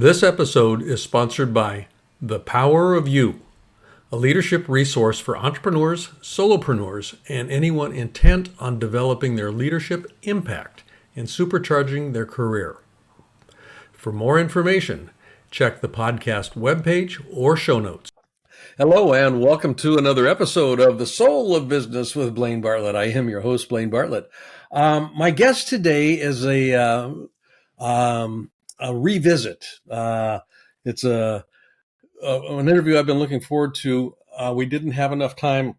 This episode is sponsored by The Power of You, a leadership resource for entrepreneurs, solopreneurs, and anyone intent on developing their leadership impact and supercharging their career. For more information, check the podcast webpage or show notes. Hello, and welcome to another episode of The Soul of Business with Blaine Bartlett. I am your host, Blaine Bartlett. My guest today is a revisit. It's an interview I've been looking forward to. We didn't have enough time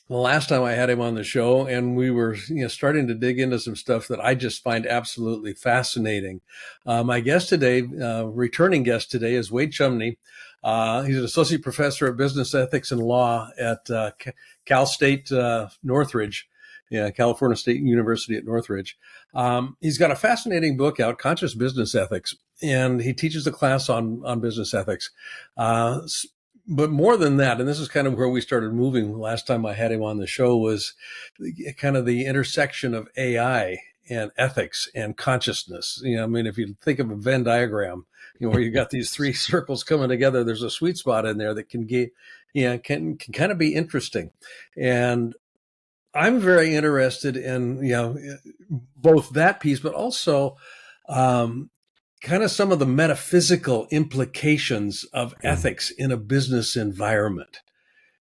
the last time I had him on the show, and we were starting to dig into some stuff that I just find absolutely fascinating. My guest today, returning guest today, is Wade Chumney. He's an associate professor of business ethics and law at Cal State Northridge. California State University at Northridge. He's got a fascinating book out, Conscious Business Ethics, and he teaches a class on business ethics. But more than that, and this is kind of where we started moving last time I had him on the show, was kind of the intersection of AI and ethics and consciousness. If you think of a Venn diagram, where you got these three circles coming together, there's a sweet spot in there that can can kind of be interesting. And I'm very interested in, both that piece, but also kind of some of the metaphysical implications of ethics in a business environment.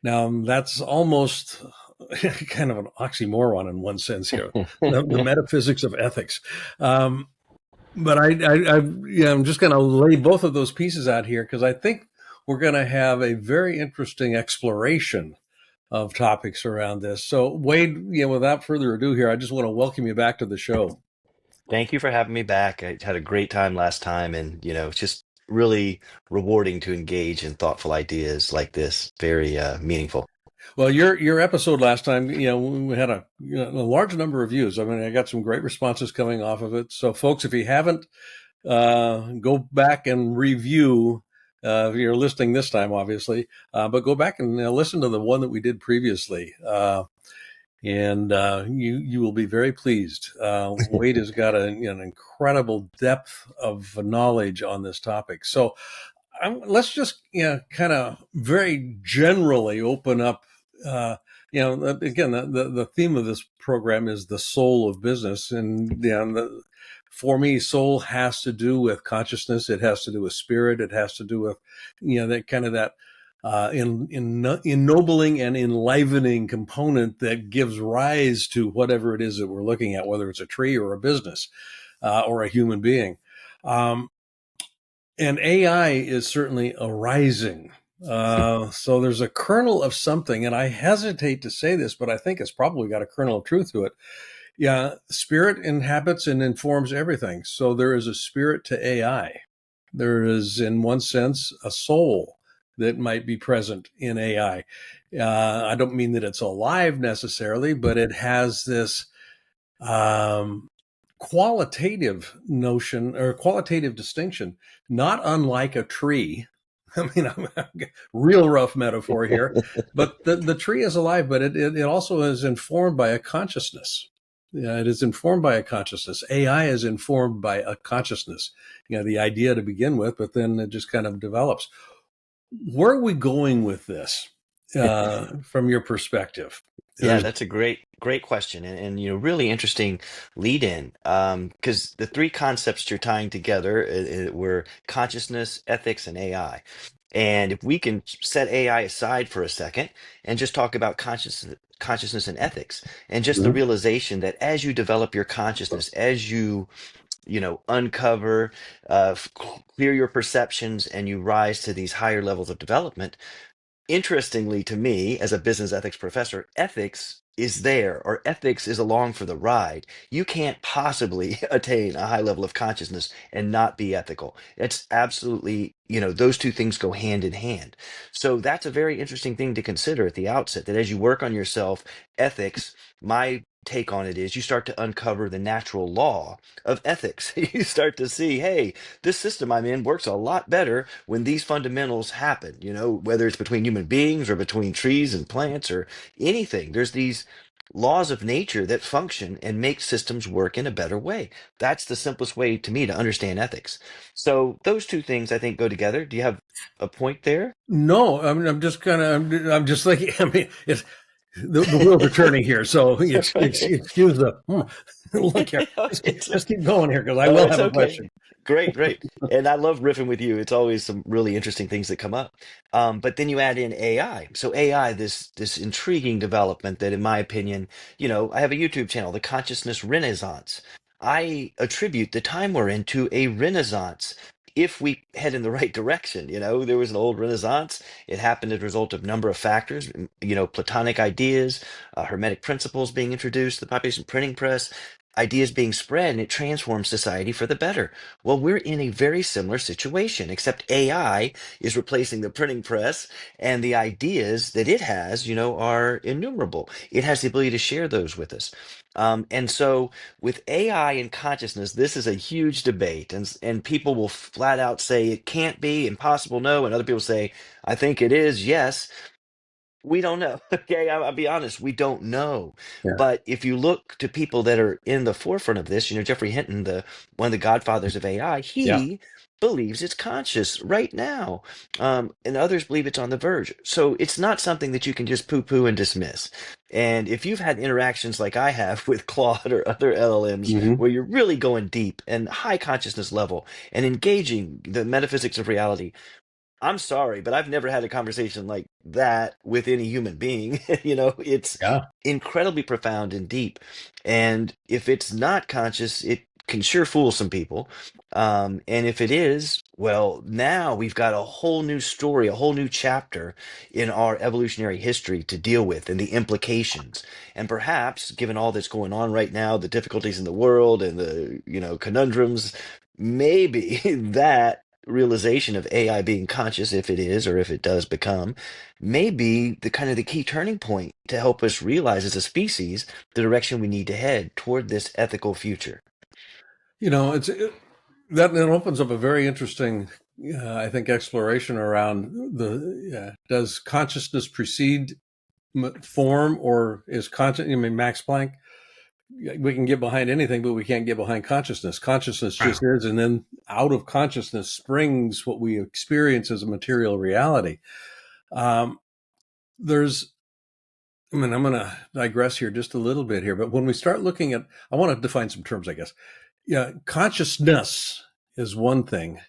Now, that's almost kind of an oxymoron in one sense here, the metaphysics of ethics. But I'm just going to lay both of those pieces out here because I think we're going to have a very interesting exploration of topics around this. So Wade, without further ado here, I just want to welcome you back to the show. Thank you for having me back. I had a great time last time, and it's just really rewarding to engage in thoughtful ideas like this. Very meaningful. Well, your episode last time, we had a large number of views. I mean, I got some great responses coming off of it. So, folks, if you haven't, go back and review. If you're listening this time, obviously, but go back and listen to the one that we did previously, and you will be very pleased. Wade has got an incredible depth of knowledge on this topic. So let's just kind of very generally open up. Again, the theme of this program is the soul of business, and for me, soul has to do with consciousness. It has to do with spirit. It has to do with, that kind of that ennobling and enlivening component that gives rise to whatever it is that we're looking at, whether it's a tree or a business or a human being. And AI is certainly arising. So there's a kernel of something, and I hesitate to say this, but I think it's probably got a kernel of truth to it. Yeah, spirit inhabits and informs everything. So there is a spirit to AI. There is, in one sense, a soul that might be present in AI. I don't mean that it's alive necessarily, but it has this qualitative notion or qualitative distinction, not unlike a tree. I mean, I'm real rough metaphor here, but the tree is alive, but it also is informed by a consciousness. It is informed by a consciousness. AI is informed by a consciousness, the idea to begin with, but then it just kind of develops. Where are we going with this from your perspective? Yeah, that's a great question, and really interesting lead in, because the three concepts you're tying together were consciousness, ethics, and AI. And if we can set AI aside for a second and just talk about consciousness and ethics, and just the realization that as you develop your consciousness, as you uncover, clear your perceptions, and you rise to these higher levels of development. Interestingly to me, as a business ethics professor, ethics is there, or ethics is along for the ride. You can't possibly attain a high level of consciousness and not be ethical. It's absolutely, those two things go hand in hand. So that's a very interesting thing to consider at the outset, that as you work on yourself, ethics, my take on it is you start to uncover the natural law of ethics. You start to see, hey, this system I'm in works a lot better when these fundamentals happen, whether it's between human beings or between trees and plants or anything. There's these laws of nature that function and make systems work in a better way. That's the simplest way to me to understand ethics. So those two things I think go together. Do you have a point there? No, I mean, I'm just kind of, I'm just thinking, I mean, it's, the wheels are turning here. So excuse the, look here. It's Just keep going here because I Oh, will it's have a okay. question. Great, great. And I love riffing with you. It's always some really interesting things that come up. But then you add in AI. So AI, this intriguing development that, in my opinion, I have a YouTube channel, The Consciousness Renaissance. I attribute the time we're in to a renaissance. If we head in the right direction, there was an old Renaissance. It happened as a result of a number of factors, Platonic ideas, Hermetic principles being introduced, the population printing press, ideas being spread, and it transforms society for the better. Well, we're in a very similar situation, except AI is replacing the printing press, and the ideas that it has, are innumerable. It has the ability to share those with us. And so, with AI and consciousness, this is a huge debate, and people will flat out say it can't be, impossible, no, and other people say, I think it is, yes. We don't know. Okay, I'll be honest, we don't know. Yeah. But if you look to people that are in the forefront of this, Jeffrey Hinton, the one of the godfathers of AI, Yeah. he believes it's conscious right now, and others believe it's on the verge. So it's not something that you can just poo-poo and dismiss. And if you've had interactions like I have with Claude or other LLMs, Hmm. where you're really going deep and high consciousness level and engaging the metaphysics of reality, I'm sorry, but I've never had a conversation like that with any human being. It's Yeah. incredibly profound and deep. And if it's not conscious, it can sure fool some people. And if it is, well, now we've got a whole new story, a whole new chapter in our evolutionary history to deal with and the implications. And perhaps, given all that's going on right now, the difficulties in the world and the, conundrums, maybe that realization of AI being conscious, if it is or if it does become, may be the kind of the key turning point to help us realize as a species the direction we need to head toward this ethical future. That opens up a very interesting, I think, exploration around does consciousness precede form, or is conscious? I mean, Max Planck, we can get behind anything, but we can't get behind consciousness. Consciousness just is, and then out of consciousness springs what we experience as a material reality. Um, there's, I mean, I'm going to digress here just a little bit here, but when we start looking at, I want to define some terms, I guess. Yeah, consciousness is one thing.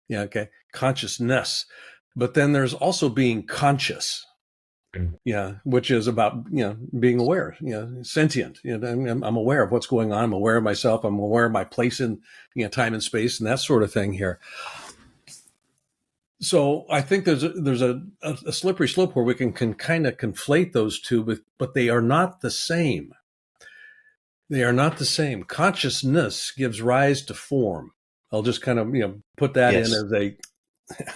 Yeah, okay, consciousness, but then there's also being conscious. Yeah, which is about being aware, sentient. I'm aware of what's going on. I'm aware of myself. I'm aware of my place in time and space and that sort of thing here. So I think there's a slippery slope where we can kind of conflate those two, but they are not the same. They are not the same. Consciousness gives rise to form. I'll just kind of put that in Yes. as a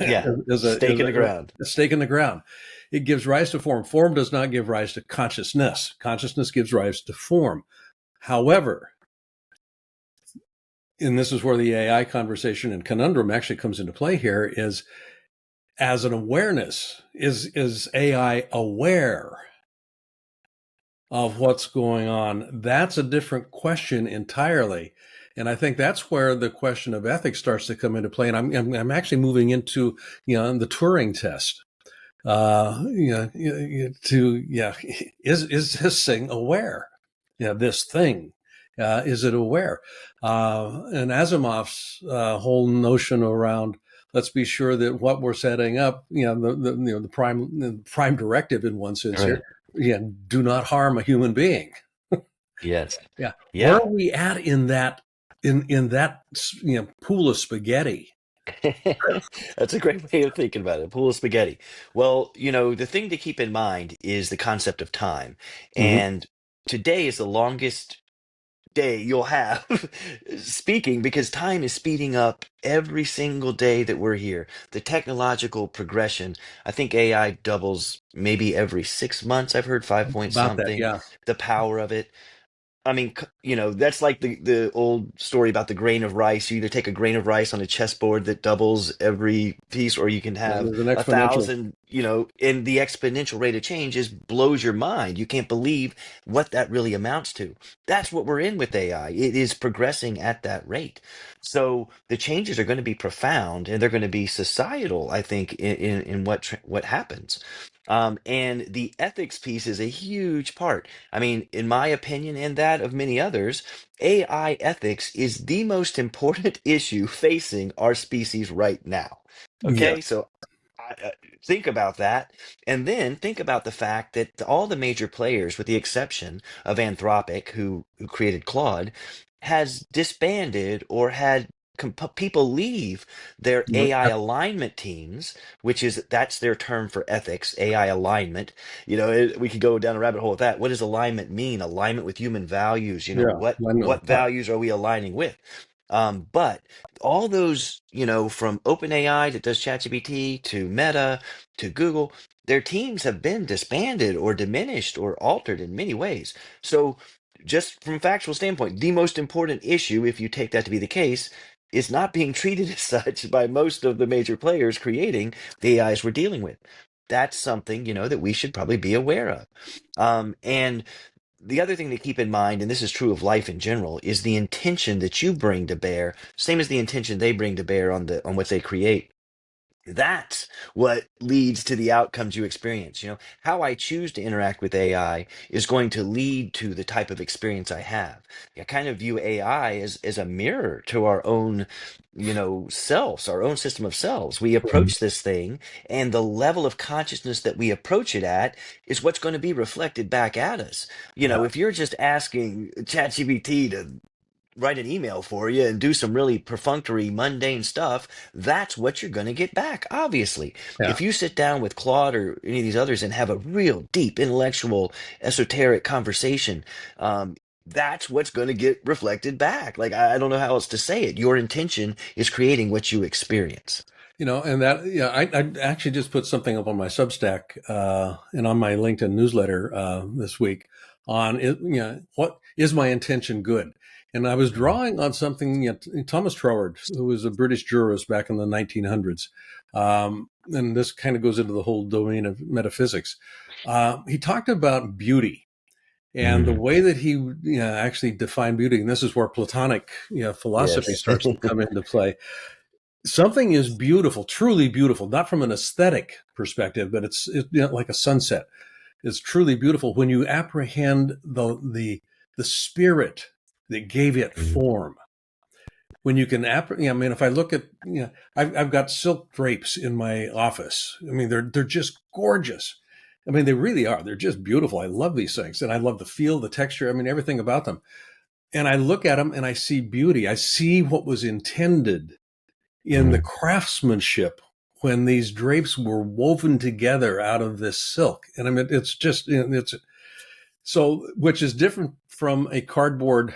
Yeah. as a, Stake as in the ground. a stake in the ground. It gives rise to form. Form does not give rise to consciousness. Consciousness gives rise to form. However, and this is where the AI conversation and conundrum actually comes into play here, is as an awareness, is AI aware of what's going on? That's a different question entirely. And I think that's where the question of ethics starts to come into play. And I'm actually moving into, the Turing test. Is this thing aware? This thing, is it aware? And Asimov's whole notion around, let's be sure that what we're setting up, the prime directive in one sense here, Right. do not harm a human being. Yes. Yeah, where Yeah. are we at in that pool of spaghetti? That's a great way of thinking about it. Pool of spaghetti. Well, the thing to keep in mind is the concept of time. Hmm. And today is the longest day you'll have speaking because time is speeding up every single day that we're here. The technological progression, I think AI doubles maybe every 6 months. I've heard 5 point About that, something. yeah. The power of it. I mean, that's like the old story about the grain of rice. You either take a grain of rice on a chessboard that doubles every piece, or you can Yeah, have there's an a exponential. thousand, and the exponential rate of change is blows your mind. You can't believe what that really amounts to. That's what we're in with AI. It is progressing at that rate. So the changes are going to be profound, and they're going to be societal, I think, in what happens. And the ethics piece is a huge part. I mean, in my opinion and that of many others, AI ethics is the most important issue facing our species right now. Okay, Yes. so think about that, and then think about the fact that all the major players, with the exception of Anthropic, who created Claude, has disbanded or had people leave their Yep. AI alignment teams, which is that's their term for ethics, AI alignment. We could go down a rabbit hole with that. What does alignment mean? Alignment with human values. Yeah. What I know. what values are we aligning with? But all those, from OpenAI that does ChatGPT to Meta to Google, their teams have been disbanded or diminished or altered in many ways. So, just from a factual standpoint, the most important issue, if you take that to be the case, is not being treated as such by most of the major players creating the AIs we're dealing with. That's something, that we should probably be aware of. And the other thing to keep in mind, and this is true of life in general, is the intention that you bring to bear, same as the intention they bring to bear on what they create. That's what leads to the outcomes you experience. How I choose to interact with AI is going to lead to the type of experience I have. I kind of view AI as a mirror to our own, selves, our own system of selves. We Mhm. approach this thing, and the level of consciousness that we approach it at is what's going to be reflected back at us. Yeah. If you're just asking ChatGPT to write an email for you and do some really perfunctory, mundane stuff, that's what you're going to get back, obviously. Yeah. If you sit down with Claude or any of these others and have a real deep, intellectual, esoteric conversation, that's what's going to get reflected back. Like, I don't know how else to say it. Your intention is creating what you experience. And that, yeah, I actually just put something up on my Substack and on my LinkedIn newsletter this week on, what is my intention good? And I was Mhm. drawing on something, Thomas Troward, who was a British jurist back in the 1900s. And this kind of goes into the whole domain of metaphysics. He talked about beauty and the Mm, way that he actually defined beauty. And this is where Platonic philosophy yes. starts to come into play. Something is beautiful, truly beautiful, not from an aesthetic perspective, but it's like a sunset. It's truly beautiful when you apprehend the spirit that gave it Mhm. form. When you can, I mean, if I look at, I've got silk drapes in my office. I mean, they're just gorgeous. I mean, they really are. They're just beautiful. I love these things, and I love the feel, the texture. I mean, everything about them. And I look at them and I see beauty. I see what was intended in the Mhm. craftsmanship when these drapes were woven together out of this silk. And I mean, it's just, it's so, which is different from a cardboard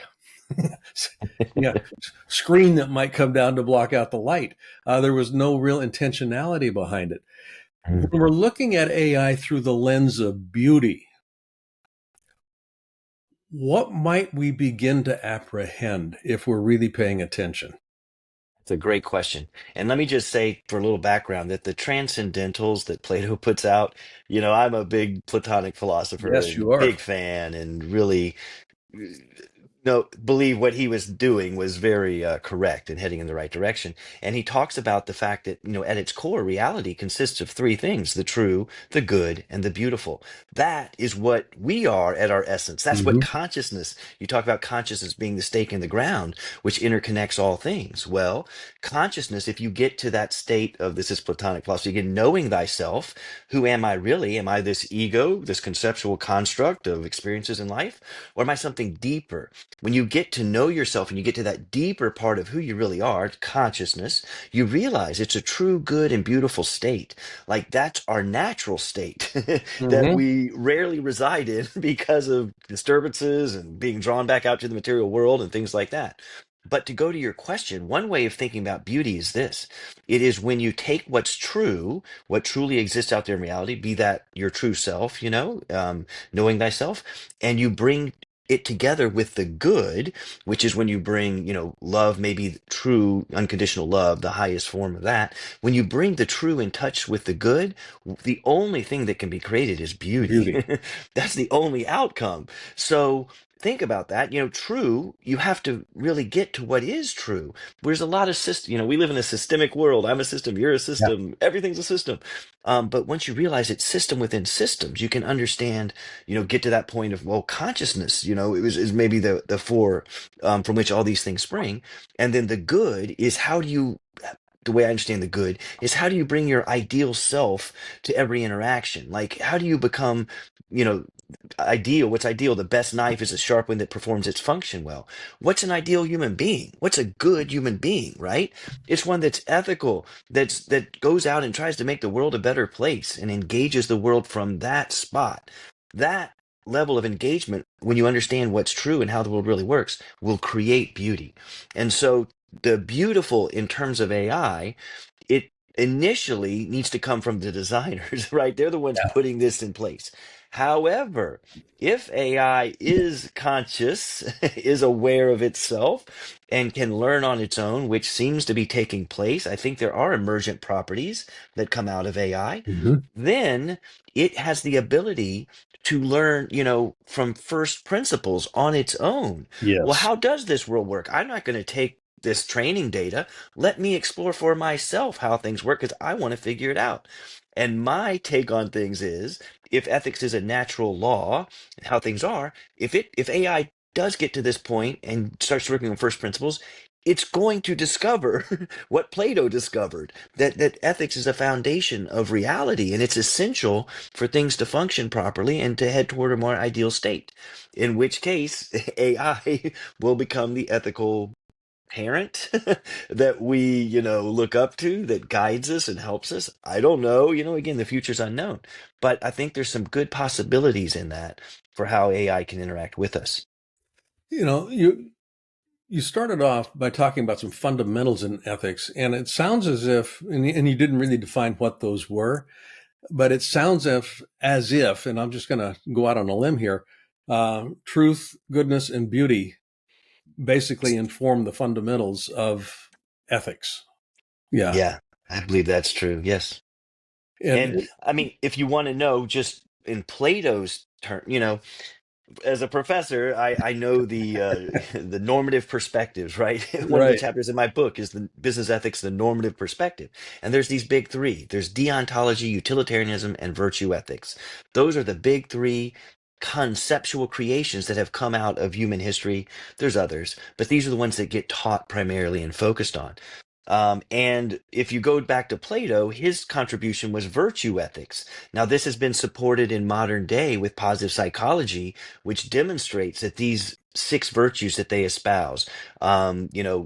yeah, screen that might come down to block out the light. There was no real intentionality behind it. Mhm. When we're looking at AI through the lens of beauty, what might we begin to apprehend if we're really paying attention? It's a great question. And let me just say, for a little background, that the transcendentals that Plato puts out, I'm a big Platonic philosopher Yes, and you are. big fan, and really no, believe what he was doing was very correct and heading in the right direction. And he talks about the fact that, at its core, reality consists of three things: the true, the good, and the beautiful. That is what we are at our essence. That's what Mm-hmm. consciousness, you talk about consciousness being the stake in the ground, which interconnects all things. Well, consciousness, if you get to that state of this is Platonic philosophy, again, knowing thyself, who am I really? Am I this ego, this conceptual construct of experiences in life? Or am I something deeper? When you get to know yourself and you get to that deeper part of who you really are, consciousness, you realize it's a true, good, and beautiful state. Like that's our natural state that Mm-hmm. we rarely reside in because of disturbances and being drawn back out to the material world and things like that. But to go to your question, one way of thinking about beauty is this: it is when you take what's true, what truly exists out there in reality, be that your true self, knowing thyself, and you bring it together with the good, which is when you bring, love, maybe true unconditional love, the highest form of that. When you bring the true in touch with the good, the only thing that can be created is beauty. Beauty. That's the only outcome. So think about that. True, you have to really get to what is true. There's a lot of system, we live in a systemic world. I'm a system, you're a Yeah. system, everything's a system. But once you realize it's system within systems, you can understand, get to that point of, well, consciousness, is maybe the four from which all these things spring. And then the good is the way I understand the good is how do you bring your ideal self to every interaction? Like, how do you become, you know, ideal? What's ideal? The best knife is a sharp one that performs its function well. What's an ideal human being? What's a good human being, right? It's one that's ethical, that goes out and tries to make the world a better place and engages the world from that spot. That level of engagement, when you understand what's true and how the world really works, will create beauty. And so the beautiful in terms of AI, it initially needs to come from the designers, right? They're the ones Yeah. putting this in place. However, if AI is conscious, is aware of itself, and can learn on its own, which seems to be taking place, I think there are emergent properties that come out of AI, Hmm. then it has the ability to learn, from first principles on its own. Well, Yes. how does this world work? I'm not going to take this training data. Let me explore for myself how things work because I want to figure it out. And my take on things is if ethics is a natural law, how things are, if AI does get to this point and starts working on first principles, it's going to discover what Plato discovered, that ethics is a foundation of reality and it's essential for things to function properly and to head toward a more ideal state. In which case, AI will become the ethical parent that we, look up to, that guides us and helps us. I don't know, again, the future's unknown, but I think there's some good possibilities in that for how AI can interact with us. You know, you started off by talking about some fundamentals in ethics, and it sounds as if, and you didn't really define what those were, but it sounds as if, and I'm just going to go out on a limb here, truth, goodness, and beauty basically inform the fundamentals of ethics. Yeah. Yeah, I believe that's true. Yes. And And I mean, if you want to know just in Plato's term, as a professor, I know the the normative perspectives, right? One of the right. chapters in my book is the business ethics, the normative perspective. And there's these big three. There's deontology, utilitarianism, and virtue ethics. Those are the big three conceptual creations that have come out of human history. There's others, but these are the ones that get taught primarily and focused on. And if you go back to Plato, his contribution was virtue ethics. Now, this has been supported in modern day with positive psychology, which demonstrates that these six virtues that they espouse,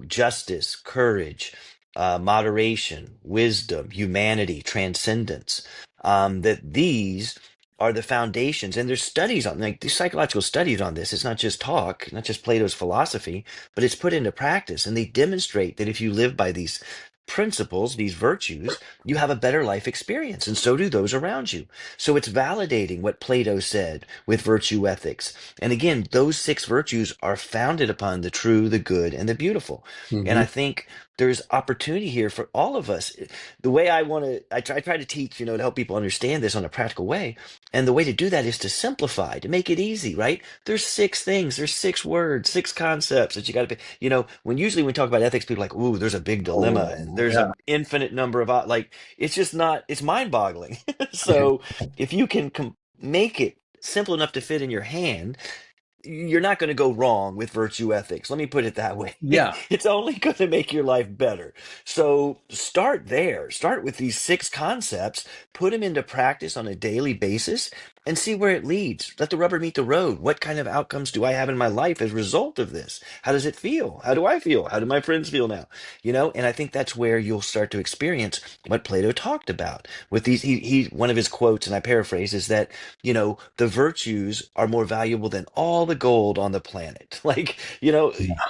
justice, courage, moderation, wisdom, humanity, transcendence, that these are the foundations. And there's studies on, like, these psychological studies on this. It's not just talk, not just Plato's philosophy, but it's put into practice. And they demonstrate that if you live by these principles, these virtues, you have a better life experience, and so do those around you. So it's validating what Plato said with virtue ethics. And again, those six virtues are founded upon the true, the good, and the beautiful. And I Hmm. think there's opportunity here for all of us. The way I try to teach, to help people understand this on a practical way. And the way to do that is to simplify, to make it easy, right? There's six things, there's six words, six concepts that you got to be, when usually when we talk about ethics, people are like, ooh, there's a big dilemma and Oh, there's yeah. an infinite number of, like, it's just not, it's mind boggling. So if you can make it simple enough to fit in your hand, you're not going to go wrong with virtue ethics. Let me put it that way. Yeah. It's only going to make your life better. So start there. Start with these six concepts, put them into practice on a daily basis, and see where it leads. Let the rubber meet the road. What kind of outcomes do I have in my life as a result of this? How does it feel? How do I feel? How do my friends feel now? And I think that's where you'll start to experience what Plato talked about with these. One of his quotes, and I paraphrase, is that the virtues are more valuable than all the gold on the planet. Like,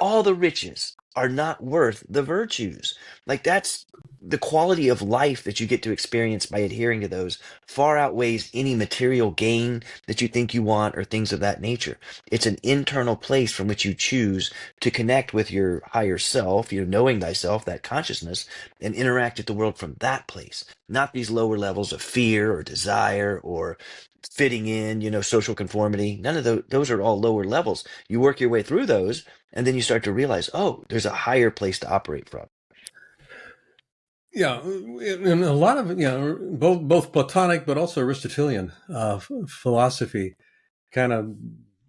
all the riches are not worth the virtues. Like, that's the quality of life that you get to experience by adhering to those far outweighs any material gain that you think you want or things of that nature. It's an internal place from which you choose to connect with your higher self, knowing thyself, that consciousness, and interact with the world from that place, not these lower levels of fear or desire or fitting in, social conformity. None of those are all lower levels. You work your way through those, and then you start to realize, oh, there's a higher place to operate from. Yeah, and a lot of both Platonic but also Aristotelian philosophy kind of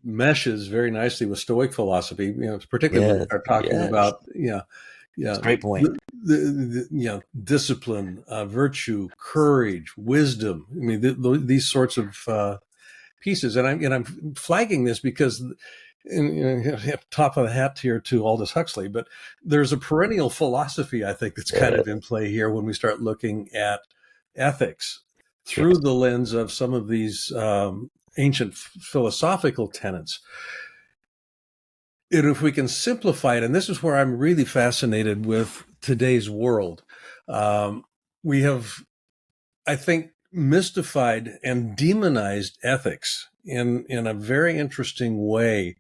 meshes very nicely with Stoic philosophy. Particularly when we Yes, start talking yes. about yeah It's a great point. discipline, virtue, courage, wisdom. I mean these sorts of pieces, and I'm flagging this because top of the hat here to Aldous Huxley, but there's a perennial philosophy, I think, that's kind Uh, of in play here when we start looking at ethics through yes. the lens of some of these ancient philosophical tenets. And if we can simplify it, and this is where I'm really fascinated with today's world, we have, I think, mystified and demonized ethics in a very interesting way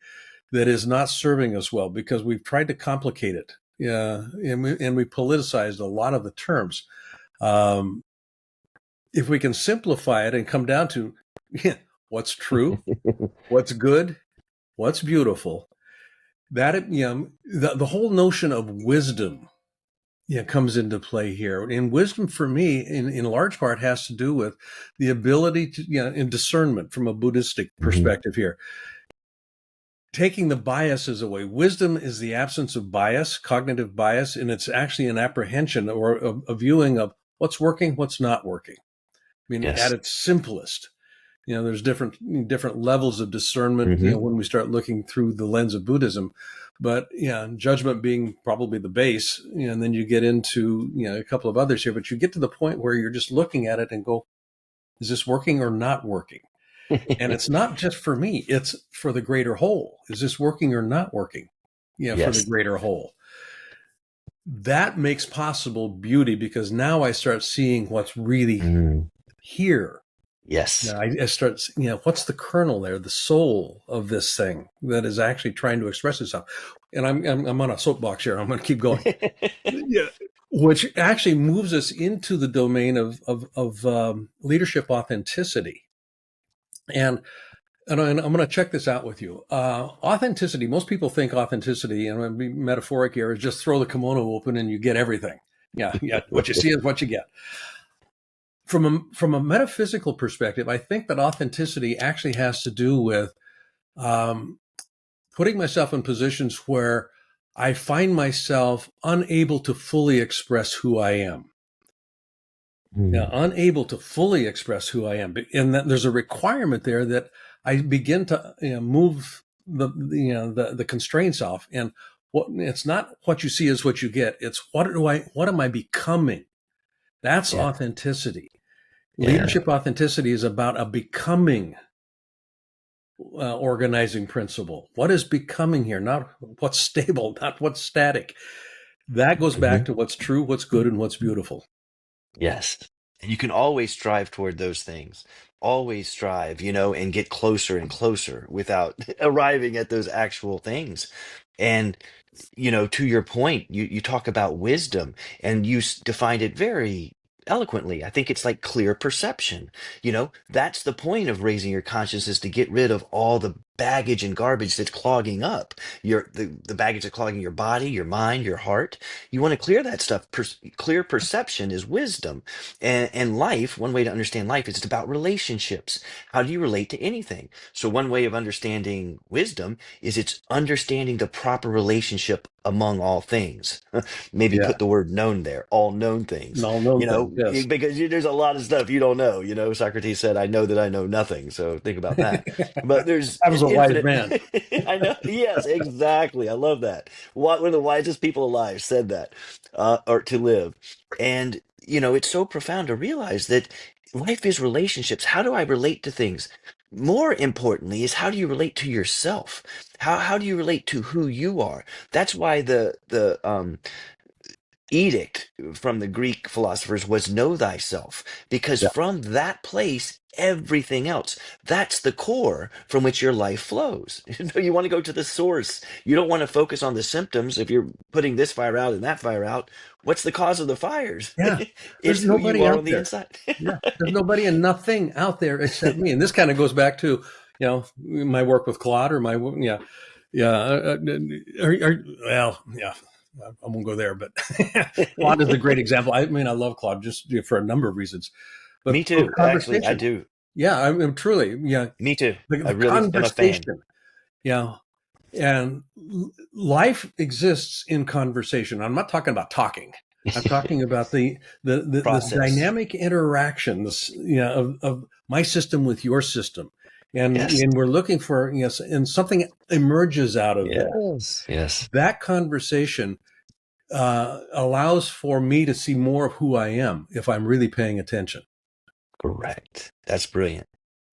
that is not serving us well because we've tried to complicate it. Yeah, and we politicized a lot of the terms. Um, if we can simplify it and come down to what's true, what's good, what's beautiful, that the whole notion of wisdom comes into play here. And wisdom for me, in large part, has to do with the ability to, in discernment from a Buddhistic Mhm. perspective here, taking the biases away. Wisdom is the absence of bias, cognitive bias, and it's actually an apprehension or a viewing of what's working, what's not working. I mean, at Yes. its simplest, there's different levels of discernment, Hmm. when we start looking through the lens of Buddhism. But judgment being probably the base, and then you get into a couple of others here. But you get to the point where you're just looking at it and go, is this working or not working? And it's not just for me, it's for the greater whole. Is this working or not working? For the Yes. greater whole. That makes possible beauty because now I start seeing what's really Mm. here. Yes. I start, what's the kernel there, the soul of this thing that is actually trying to express itself. And I'm on a soapbox here. I'm going to keep going. Yeah, which actually moves us into the domain of leadership authenticity. And I'm going to check this out with you. Authenticity. Most people think authenticity, and I'm going to be metaphoric here, is just throw the kimono open and you get everything. Yeah, yeah. What you see is what you get. From a metaphysical perspective, I think that authenticity actually has to do with um, putting myself in positions where I find myself unable to fully express who I am. Yeah, Mm. unable to fully express who I am, and that there's a requirement there that I begin to move the constraints off. And what it's not what you see is what you get. It's what am I becoming? That's Yeah. authenticity. Yeah. Leadership authenticity is about a becoming organizing principle. What is becoming here? Not what's stable, not what's static. That goes back Hmm. to what's true, what's good, and what's beautiful. Yes. And you can always strive toward those things. Always strive, and get closer and closer without arriving at those actual things. And to your point, you talk about wisdom and you defined it very eloquently. I think it's like clear perception. That's the point of raising your consciousness to get rid of all the baggage and garbage that's clogging up the baggage that's clogging your body, your mind, your heart. You want to clear that stuff. Clear perception is wisdom. And life, one way to understand life is it's about relationships. How do you relate to anything? So one way of understanding wisdom is it's understanding the proper relationship among all things. Maybe Yeah, put the word known there, all known things, all known things. Yes. because there's a lot of stuff you don't know. Socrates said, I know that I know nothing. So think about that. But there's I was a wise infinite. man. I know. Yes, exactly. I love that. One of the wisest people alive said that, or to live. And, it's so profound to realize that life is relationships. How do I relate to things? More importantly, is how do you relate to yourself? How do you relate to who you are? That's why the edict from the Greek philosophers was know thyself, because Yeah. from that place, everything else, that's the core from which your life flows. You want to go to the source. You don't want to focus on the symptoms. If you're putting this fire out and that fire out, what's the cause of the fires? Yeah. There's It's who you nobody are out on the there. inside. Yeah. There's nobody and nothing out there except me. And this kind of goes back to, my work with Claude or yeah, yeah. Well, yeah, I won't go there, but Claude is a great example. I mean, I love Claude just for a number of reasons, but Me for too. Actually, I conversation. do. Yeah. I'm truly, yeah. Me too. I The really am a fan. conversation. Yeah. And life exists in conversation. I'm not talking about talking. I'm talking about the Process. dynamic interaction, this of my system with your system, Yes. and we're looking for and something emerges out of that. Yes. Yes. That conversation allows for me to see more of who I am if I'm really paying attention. Correct. That's brilliant.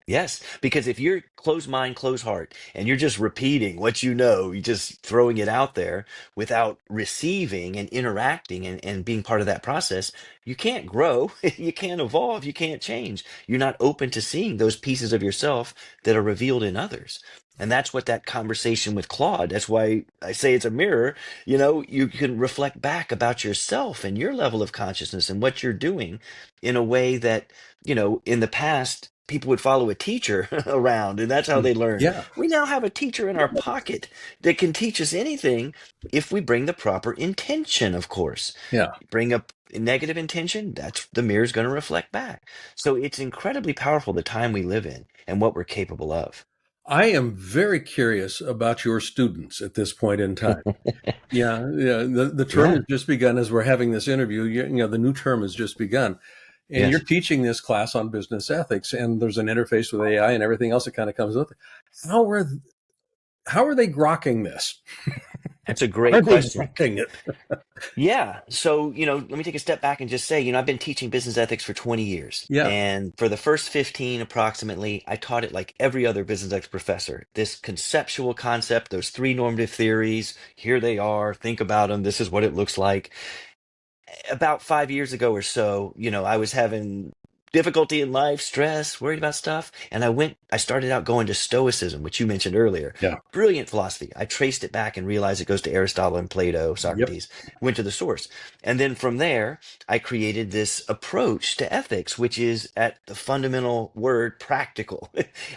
Yes, because if you're closed mind, closed heart, and you're just repeating what you know, you're just throwing it out there without receiving and interacting and being part of that process, you can't grow, you can't evolve, you can't change. You're not open to seeing those pieces of yourself that are revealed in others. And that's what that conversation with Claude, that's why I say it's a mirror. You can reflect back about yourself and your level of consciousness and what you're doing in a way that in the past, people would follow a teacher around, and that's how they learned. Yeah, We now have a teacher in our pocket that can teach us anything if we bring the proper intention, of course. yeah. Bring up negative intention, that's the mirror's going to reflect back. So it's incredibly powerful the time we live in and what we're capable of. I am very curious about your students at this point in time. Yeah, yeah. The term Yeah. has just begun as we're having this interview. The new term has just begun, and you're Yes. teaching this class on business ethics, and there's an interface with AI and everything else that kind of comes with it. How are how are they grokking this? That's a Are great they question. grokking it? Yeah. So, let me take a step back and just say, I've been teaching business ethics for 20 years. Yeah. And for the first 15 approximately, I taught it like every other business ethics professor. This conceptual concept, those three normative theories, here they are, think about them, this is what it looks like. About 5 years ago or so, I was having difficulty in life, stress, worried about stuff. And I started out going to Stoicism, which you mentioned earlier. Yeah. Brilliant philosophy. I traced it back and realized it goes to Aristotle and Plato, Yep. Socrates, went to the source. And then from there, I created this approach to ethics, which is at the fundamental word practical.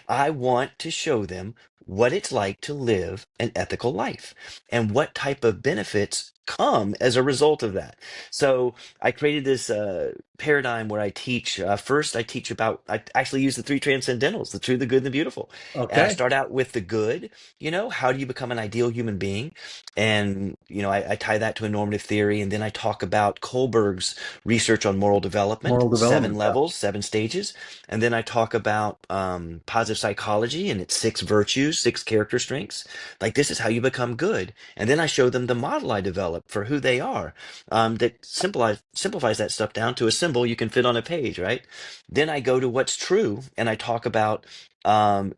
I want to show them what it's like to live an ethical life and what type of benefits come as a result of that. So I created this paradigm where I teach. First, I actually use the three transcendentals, the true, the good, and the beautiful. And I Okay. start out with the good, how do you become an ideal human being? And, I tie that to a normative theory. And then I talk about Kohlberg's research on moral development, Moral seven development. Yeah. levels, seven stages. And then I talk about positive psychology and its six virtues, six character strengths. Like, this is how you become good. And then I show them the model I developed for who they are, that simplifies that stuff down to a symbol you can fit on a page, right? Then I go to what's true and I talk about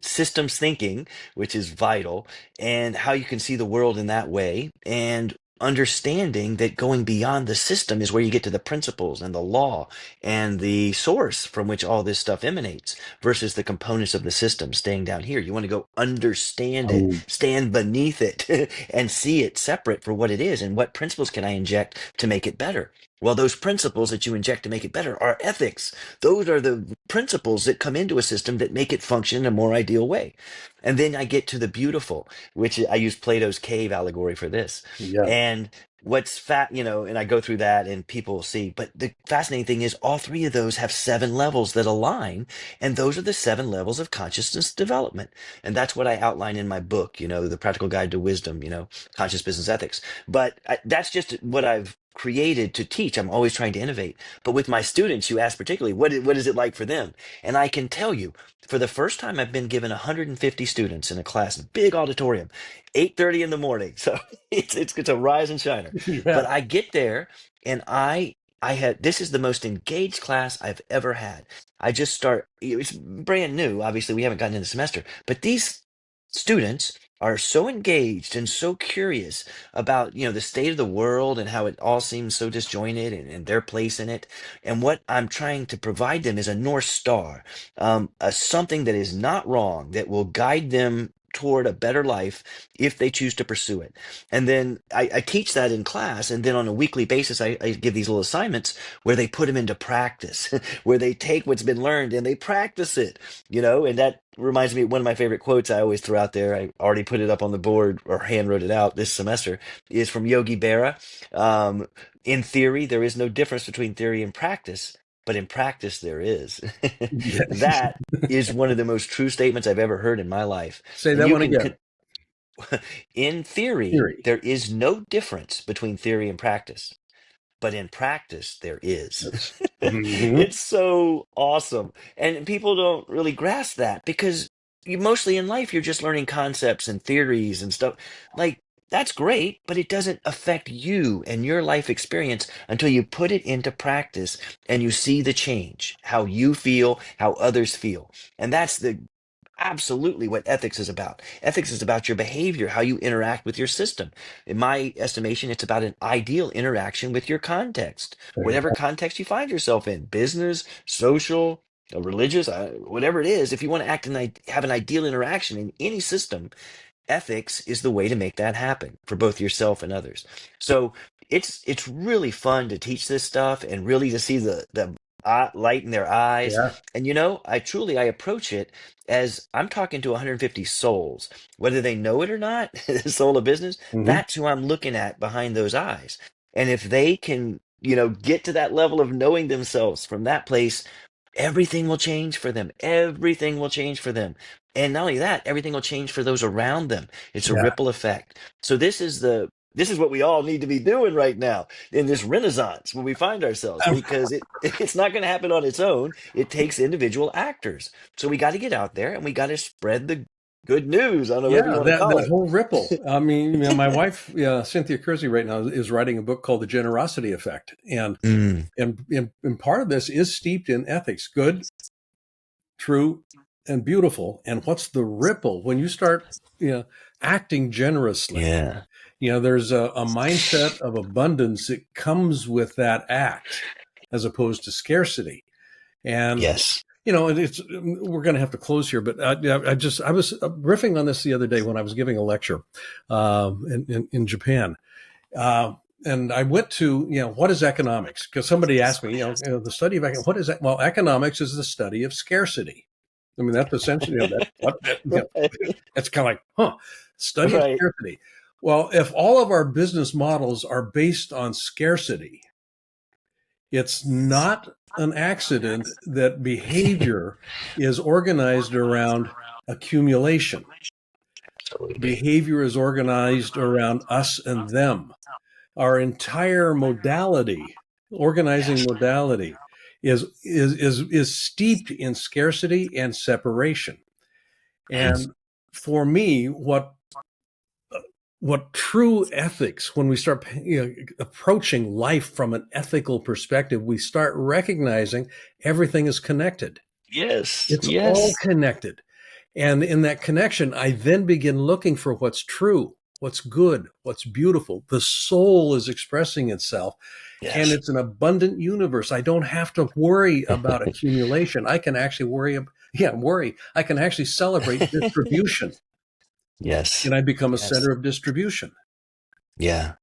systems thinking, which is vital, and how you can see the world in that way, and understanding that going beyond the system is where you get to the principles and the law and the source from which all this stuff emanates versus the components of the system staying down here. You want to go understand it, Oh, stand beneath it, and see it separate for what it is. And what principles can I inject to make it better? Well, those principles that you inject to make it better are ethics. Those are the principles that come into a system that make it function in a more ideal way. And then I get to the beautiful, which I use Plato's cave allegory for this. yeah. And what's and I go through that and people see. But the fascinating thing is all three of those have seven levels that align. And those are the seven levels of consciousness development. And that's what I outline in my book, The Practical Guide to Wisdom, Conscious Business Ethics. But that's just what I've created to teach. I'm always trying to innovate. But with my students, you ask particularly, what is it like for them? And I can tell you, for the first time, I've been given 150 students in a class, big auditorium, 8:30 in the morning. So it's a rise and shiner. But Yeah. I get there and I had this is the most engaged class I've ever had. It's brand new. Obviously, we haven't gotten in the semester, but these students are so engaged and so curious about the state of the world and how it all seems so disjointed, and their place in it. And what I'm trying to provide them is a north star, something that is not wrong, that will guide them toward a better life if they choose to pursue it. And then I teach that in class, and then on a weekly basis I give these little assignments where they put them into practice, where they take what's been learned and they practice it. And that reminds me of one of my favorite quotes I always throw out there. I already put it up on the board or hand wrote it out this semester, is from Yogi Berra. Um, in theory, there is no difference between theory and practice, but in practice, there is. Yes. That is one of the most true statements I've ever heard in my life. Say And that you one can, again. in theory, Theory. there is no difference between theory and practice, but in practice there is. Yes. Hmm. It's so awesome, and people don't really grasp that because you mostly in life you're just learning concepts and theories and stuff. Like, that's great, but it doesn't affect you and your life experience until you put it into practice and you see the change, how you feel, how others feel. And that's the absolutely what ethics is about. Ethics is about your behavior, how you interact with your system. In my estimation, it's about an ideal interaction with your context, whatever context you find yourself in, business, social, religious, whatever it is. If you want to act and have an ideal interaction in any system, ethics is the way to make that happen for both yourself and others. So it's really fun to teach this stuff and really to see the light in their eyes. Yeah. And I approach it as I'm talking to 150 souls, whether they know it or not. The soul of business, Hmm. that's who I'm looking at behind those eyes. And if they can get to that level of knowing themselves from that place, everything will change for them. Everything will change for them. And not only that, everything will change for those around them. It's a Yeah. ripple effect. So this is what we all need to be doing right now in this renaissance when we find ourselves, because it's not going to happen on its own. It takes individual actors. So we got to get out there and we got to spread the good news. I don't know whatever you Yeah, want to that call that it. whole ripple. I mean, my wife, Cynthia Kersey, right now is writing a book called The Generosity Effect, and Mm, and part of this is steeped in ethics, good, true, and beautiful. And what's the ripple when you start, you know, acting generously? yeah. There's a mindset of abundance that comes with that act, as opposed to scarcity. And Yes. it's we're going to have to close here, but I was riffing on this the other day when I was giving a lecture in Japan, and I went to what is economics, because somebody asked me the study of what is that? Well, economics is the study of scarcity. I mean, that's essentially that's what Right. it's kind of like, study of Right. scarcity. Well, if all of our business models are based on scarcity, it's not an accident that behavior is organized around accumulation. Absolutely. Behavior is organized around us and them. Our entire modality, organizing Yes. modality, is steeped in scarcity and separation. Mm, And for me, what true ethics, when we start approaching life from an ethical perspective, we start recognizing everything is connected. yes. It's all Yes. connected. And in that connection, I then begin looking for what's true, what's good, what's beautiful. The soul is expressing itself, and Yes. it's an abundant universe. I don't have to worry about accumulation. I can actually worry. I can actually celebrate distribution, Yes. and I become a Yes. center of distribution. Yeah.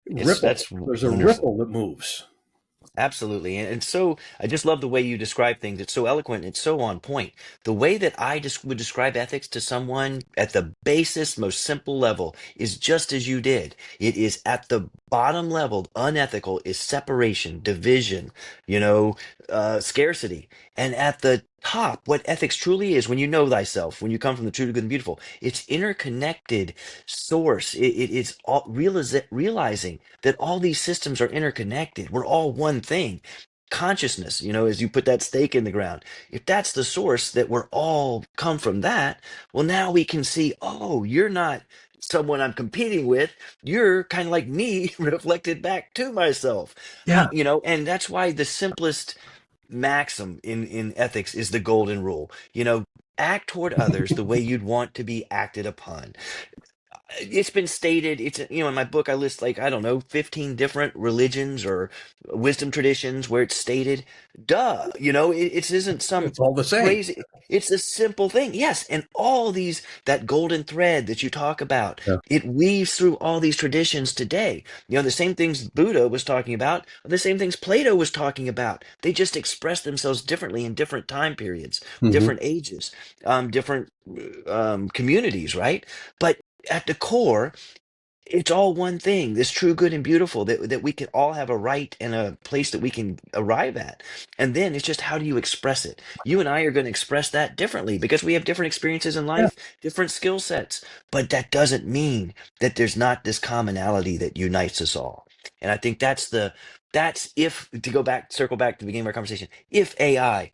It's Ripple. that's There's a wonderful. ripple that moves. Absolutely. And so I just love the way you describe things. It's so eloquent. It's so on point. The way that I just would describe ethics to someone at the basest, most simple level is just as you did. It is at the bottom level, unethical is separation, division, scarcity. And at the top, what ethics truly is, when you know thyself, when you come from the true, good, and beautiful, it's interconnected source. It's all realizing that all these systems are interconnected. We're all one thing. Consciousness, as you put that stake in the ground, if that's the source, that we're all come from that, well, now we can see, oh, you're not someone I'm competing with. You're kind of like me, reflected back to myself. Yeah. And that's why the simplest maxim in ethics is the golden rule. act toward others the way you'd want to be acted upon. It's been stated, it's, in my book I list, like, I don't know, 15 different religions or wisdom traditions where it's stated. Duh, it isn't some It's all the same. crazy, it's a simple thing. Yes, and all these, that golden thread that you talk about, Yeah. it weaves through all these traditions today. The same things Buddha was talking about are the same things Plato was talking about. They just express themselves differently in different time periods, Hmm. different ages, different communities, right? But at the core, it's all one thing, this true, good, and beautiful, that we can all have a right and a place that we can arrive at. And then it's just, how do you express it? You and I are going to express that differently because we have different experiences in Yeah. life, different skill sets. But that doesn't mean that there's not this commonality that unites us all. And I think that's, if to circle back to the beginning of our conversation, if AI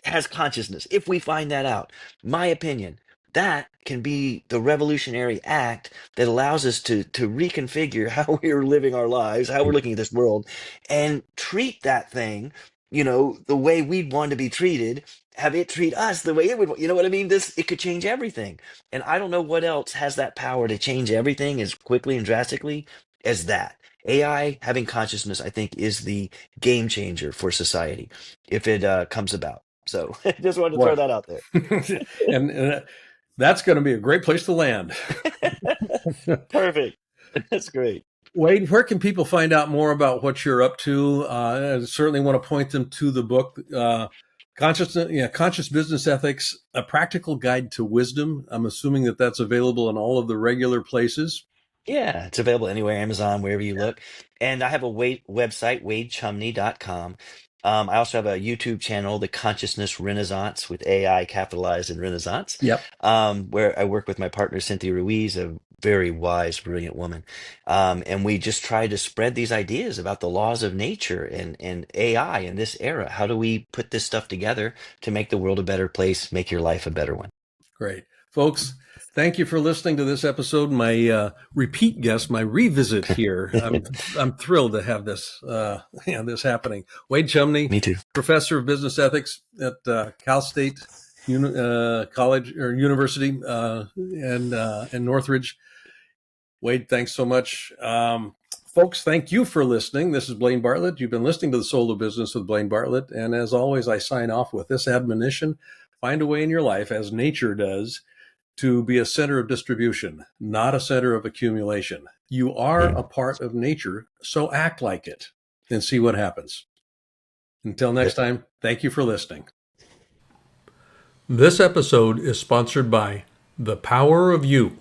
has consciousness, if we find that out, my opinion, that can be the revolutionary act that allows us to reconfigure how we're living our lives, how we're looking at this world, and treat that thing, the way we'd want to be treated, have it treat us the way it would, you know what I mean? It could change everything. And I don't know what else has that power to change everything as quickly and drastically as that. AI having consciousness, I think, is the game changer for society if it comes about. So just wanted to Boy. throw that out there. And that's going to be a great place to land. Perfect. That's great. Wade, where can people find out more about what you're up to? I certainly want to point them to the book, Conscious Business Ethics, A Practical Guide to Wisdom. I'm assuming that that's available in all of the regular places. Yeah, it's available anywhere, Amazon, wherever you look. And I have a website, wadechumney.com. I also have a YouTube channel, The Consciousness Renaissance, with AI capitalized in Renaissance, Yep. where I work with my partner, Cynthia Ruiz, a very wise, brilliant woman. And we just try to spread these ideas about the laws of nature and AI in this era. How do we put this stuff together to make the world a better place, make your life a better one? Great. Folks, thank you for listening to this episode. My repeat guest, my revisit here. I'm thrilled to have this happening. Wade Chumney, Me too. professor of business ethics at Cal State College or University in Northridge. Wade, thanks so much. Folks, thank you for listening. This is Blaine Bartlett. You've been listening to The Soul of Business with Blaine Bartlett. And as always, I sign off with this admonition: find a way in your life, as nature does, to be a center of distribution, not a center of accumulation. You are a part of nature, so act like it and see what happens. Until next time, thank you for listening. This episode is sponsored by The Power of You,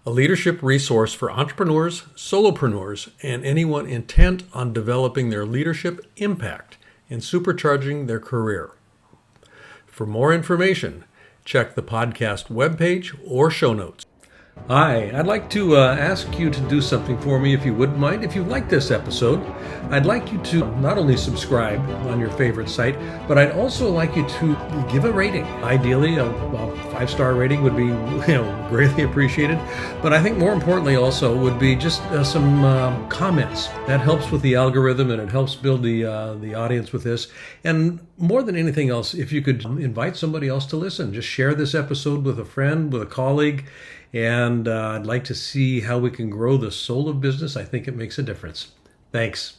a leadership resource for entrepreneurs, solopreneurs, and anyone intent on developing their leadership impact and supercharging their career. For more information, check the podcast webpage or show notes. Hi, I'd like to ask you to do something for me if you wouldn't mind. If you like this episode, I'd like you to not only subscribe on your favorite site, but I'd also like you to give a rating. Ideally, a 5-star rating would be greatly appreciated. But I think more importantly also would be just some comments. That helps with the algorithm and it helps build the audience with this. And more than anything else, if you could invite somebody else to listen, just share this episode with a friend, with a colleague. And I'd like to see how we can grow the soul of business. I think it makes a difference. Thanks.